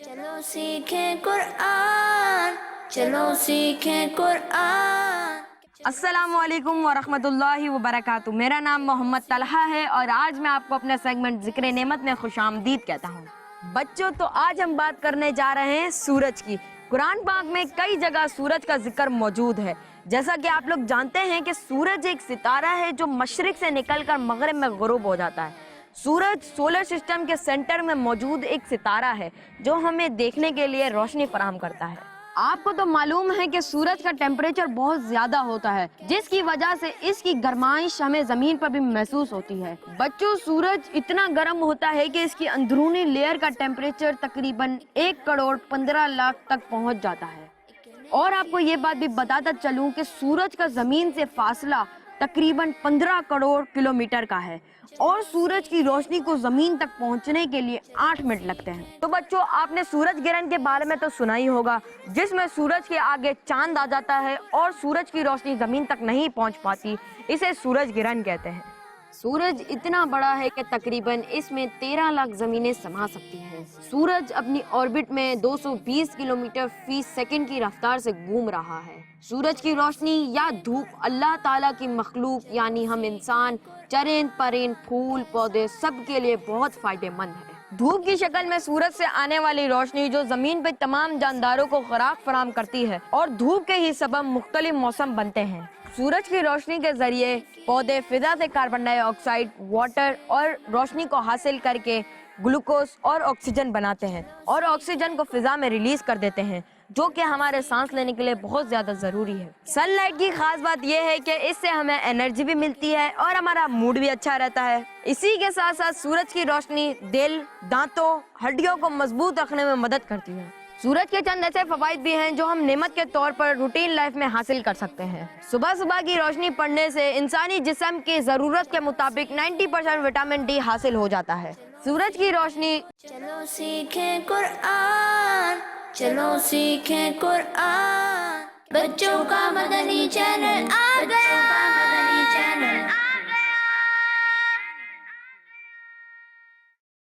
चलो सीखें कुरान, चलो सीखें कुरान। अस्सलामुअलैकुम वरहमतुल्लाहि वबरकातुहू। मेरा नाम मोहम्मद तलहा है और आज मैं आपको अपने सेगमेंट ज़िक्र नेमत में खुशामदीद कहता हूँ। बच्चों, तो आज हम बात करने जा रहे हैं सूरज की। कुरान पाक में कई जगह सूरज का जिक्र मौजूद है। जैसा कि आप लोग जानते हैं कि सूरज एक सितारा है जो मशरिक से निकलकर मगरिब में गुरूब हो जाता है। सूरज सोलर सिस्टम के सेंटर में मौजूद एक सितारा है जो हमें देखने के लिए रोशनी फराहम करता है। आपको तो मालूम है कि सूरज का टेम्परेचर बहुत ज्यादा होता है, जिसकी वजह से इसकी गर्माइश हमें जमीन पर भी महसूस होती है। बच्चों, सूरज इतना गर्म होता है कि इसकी अंदरूनी लेयर का टेम्परेचर तकरीबन 1 करोड़ 15 लाख तक पहुंच जाता है। और आपको ये बात भी बताता चलूं कि सूरज का जमीन से फासला तकरीबन 15 करोड़ किलोमीटर का है और सूरज की रोशनी को जमीन तक पहुंचने के लिए 8 मिनट लगते हैं। तो बच्चों, आपने सूरज ग्रहण के बारे में तो सुना ही होगा, जिसमें सूरज के आगे चांद आ जाता है और सूरज की रोशनी जमीन तक नहीं पहुंच पाती। इसे सूरज ग्रहण कहते हैं। सूरज इतना बड़ा है कि तकरीबन इसमें 13 लाख जमीनें समा सकती हैं। सूरज अपनी ऑर्बिट में 220 किलोमीटर फी सेकंड की रफ्तार से घूम रहा है। सूरज की रोशनी या धूप अल्लाह ताला की मखलूक यानी हम इंसान, चरिंद परिंद, फूल पौधे सब के लिए बहुत फायदेमंद है। धूप की शक्ल में सूरज से आने वाली रोशनी जो जमीन पे तमाम जानदारों को खुराक फराहम करती है और धूप के ही सबब मुख्तलिफ मौसम बनते हैं। सूरज की रोशनी के जरिए पौधे फिजा से कार्बन डाइऑक्साइड, वाटर और रोशनी को हासिल करके ग्लूकोज और ऑक्सीजन बनाते हैं और ऑक्सीजन को फिजा में रिलीज कर देते हैं, जो कि हमारे सांस लेने के लिए बहुत ज्यादा जरूरी है। सनलाइट की खास बात यह है कि इससे हमें एनर्जी भी मिलती है और हमारा मूड भी अच्छा रहता है। इसी के साथ साथ सूरज की रोशनी दिल, दांतों, हड्डियों को मजबूत रखने में मदद करती है। सूरज के चंद ऐसे फवाइद भी हैं जो हम नेमत के तौर पर रूटीन लाइफ में हासिल कर सकते हैं। सुबह सुबह की रोशनी पड़ने से इंसानी जिस्म की जरूरत के मुताबिक 90% विटामिन डी हासिल हो जाता है। सूरज की रोशनी चलो सीखें कुरान, चलो सीखें कुरान। बच्चों का मदनी